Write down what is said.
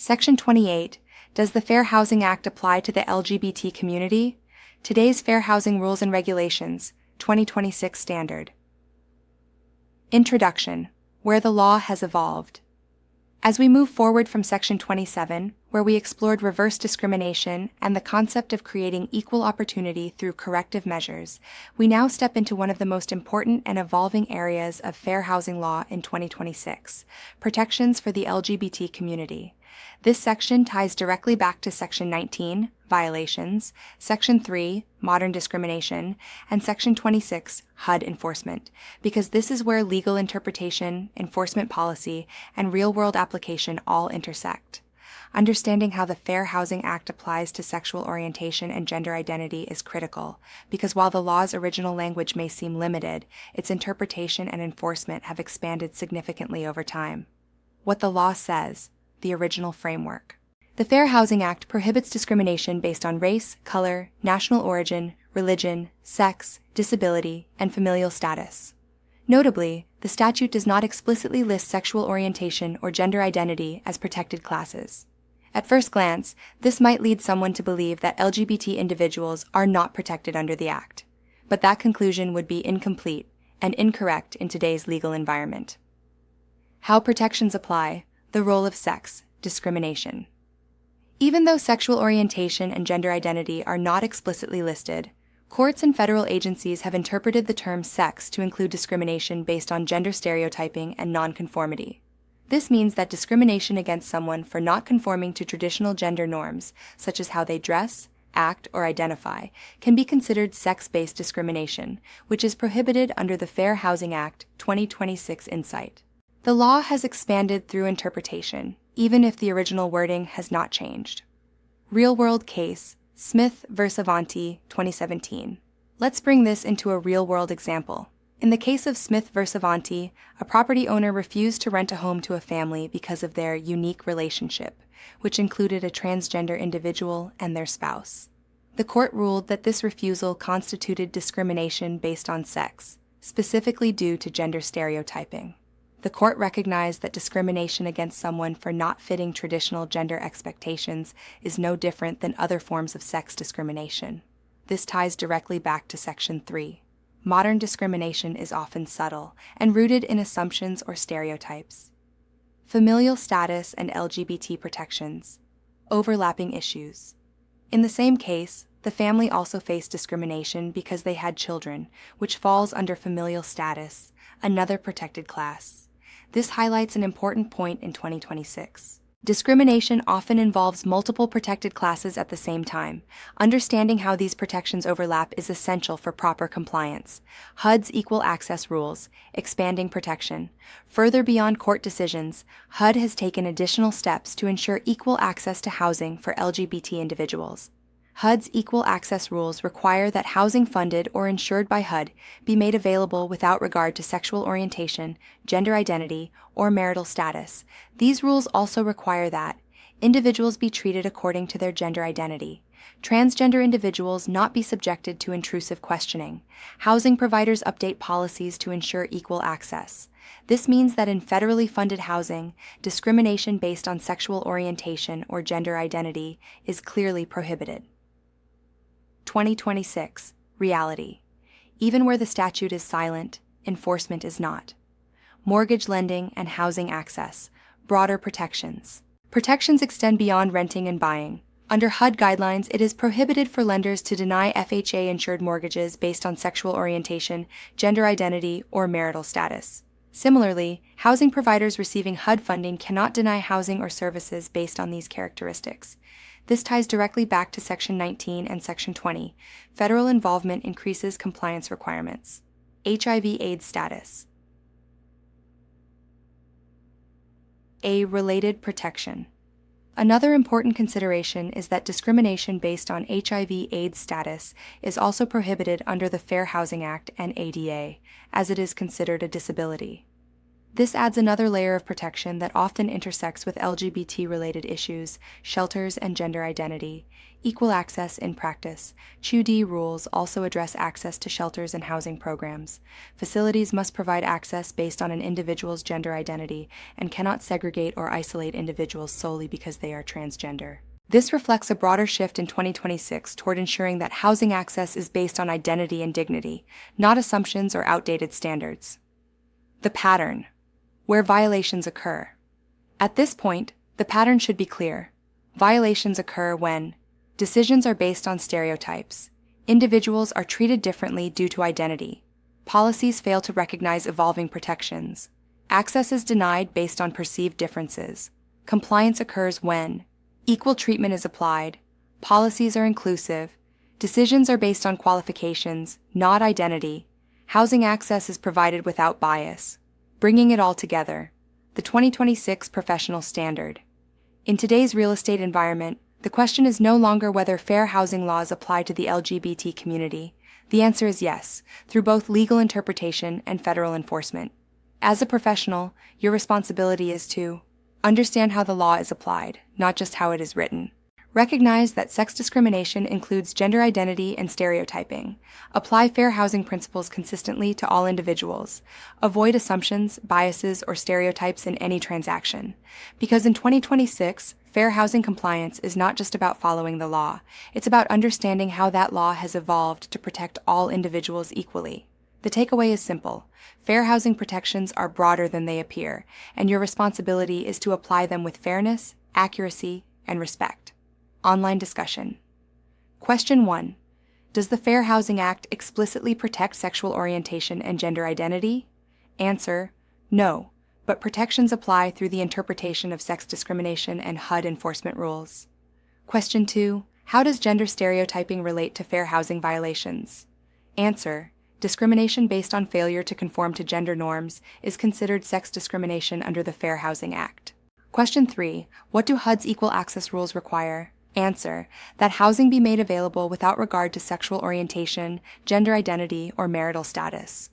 Section 28. Does the Fair Housing Act apply to the LGBT community? Today's Fair Housing Rules and Regulations, 2026 Standard. Introduction. Where the law has evolved. As we move forward from Section 27, where we explored reverse discrimination and the concept of creating equal opportunity through corrective measures, we now step into one of the most important and evolving areas of fair housing law in 2026, protections for the LGBT community. This section ties directly back to Section 19, Violations, Section 3, Modern Discrimination, and Section 26, HUD Enforcement, because this is where legal interpretation, enforcement policy, and real-world application all intersect. Understanding how the Fair Housing Act applies to sexual orientation and gender identity is critical, because while the law's original language may seem limited, its interpretation and enforcement have expanded significantly over time. What the law says. The original framework. The Fair Housing Act prohibits discrimination based on race, color, national origin, religion, sex, disability, and familial status. Notably, the statute does not explicitly list sexual orientation or gender identity as protected classes. At first glance, this might lead someone to believe that LGBT individuals are not protected under the Act, but that conclusion would be incomplete and incorrect in today's legal environment. How protections apply. The role of sex, discrimination. Even though sexual orientation and gender identity are not explicitly listed, courts and federal agencies have interpreted the term sex to include discrimination based on gender stereotyping and nonconformity. This means that discrimination against someone for not conforming to traditional gender norms, such as how they dress, act, or identify, can be considered sex-based discrimination, which is prohibited under the Fair Housing Act 2026 Insight. The law has expanded through interpretation, even if the original wording has not changed. Real-world case, Smith v. Avanti, 2017. Let's bring this into a real-world example. In the case of Smith v. Avanti, a property owner refused to rent a home to a family because of their unique relationship, which included a transgender individual and their spouse. The court ruled that this refusal constituted discrimination based on sex, specifically due to gender stereotyping. The court recognized that discrimination against someone for not fitting traditional gender expectations is no different than other forms of sex discrimination. This ties directly back to Section 3. Modern discrimination is often subtle and rooted in assumptions or stereotypes. Familial status and LGBT protections. Overlapping issues. In the same case, the family also faced discrimination because they had children, which falls under familial status, another protected class. This highlights an important point in 2026. Discrimination often involves multiple protected classes at the same time. Understanding how these protections overlap is essential for proper compliance. HUD's equal access rules, expanding protection. Further beyond court decisions, HUD has taken additional steps to ensure equal access to housing for LGBT individuals. HUD's equal access rules require that housing funded or insured by HUD be made available without regard to sexual orientation, gender identity, or marital status. These rules also require that individuals be treated according to their gender identity, transgender individuals not be subjected to intrusive questioning, housing providers update policies to ensure equal access. This means that in federally funded housing, discrimination based on sexual orientation or gender identity is clearly prohibited. 2026. Reality. Even where the statute is silent, enforcement is not. Mortgage lending and housing access. Broader protections. Protections extend beyond renting and buying. Under HUD guidelines, it is prohibited for lenders to deny FHA-insured mortgages based on sexual orientation, gender identity, or marital status. Similarly, housing providers receiving HUD funding cannot deny housing or services based on these characteristics. This ties directly back to Section 19 and Section 20. Federal involvement increases compliance requirements. HIV/AIDS status. A related protection. Another important consideration is that discrimination based on HIV/AIDS status is also prohibited under the Fair Housing Act and ADA, as it is considered a disability. This adds another layer of protection that often intersects with LGBT-related issues, shelters, and gender identity. Equal access in practice. CHUD rules also address access to shelters and housing programs. Facilities must provide access based on an individual's gender identity and cannot segregate or isolate individuals solely because they are transgender. This reflects a broader shift in 2026 toward ensuring that housing access is based on identity and dignity, not assumptions or outdated standards. The pattern. Where violations occur. At this point, the pattern should be clear. Violations occur when decisions are based on stereotypes, individuals are treated differently due to identity, policies fail to recognize evolving protections, access is denied based on perceived differences, compliance occurs when equal treatment is applied, policies are inclusive, decisions are based on qualifications, not identity, housing access is provided without bias. Bringing it all together, the 2026 professional standard. In today's real estate environment, the question is no longer whether fair housing laws apply to the LGBT community. The answer is yes, through both legal interpretation and federal enforcement. As a professional, your responsibility is to understand how the law is applied, not just how it is written. Recognize that sex discrimination includes gender identity and stereotyping. Apply fair housing principles consistently to all individuals. Avoid assumptions, biases, or stereotypes in any transaction. Because in 2026, fair housing compliance is not just about following the law. It's about understanding how that law has evolved to protect all individuals equally. The takeaway is simple. Fair housing protections are broader than they appear, and your responsibility is to apply them with fairness, accuracy, and respect. Online discussion. Question 1. Does the Fair Housing Act explicitly protect sexual orientation and gender identity? Answer: no, but protections apply through the interpretation of sex discrimination and HUD enforcement rules. Question 2. How does gender stereotyping relate to fair housing violations? Answer: discrimination based on failure to conform to gender norms is considered sex discrimination under the Fair Housing Act. Question 3. What do HUD's equal access rules require? Answer: that housing be made available without regard to sexual orientation, gender identity, or marital status.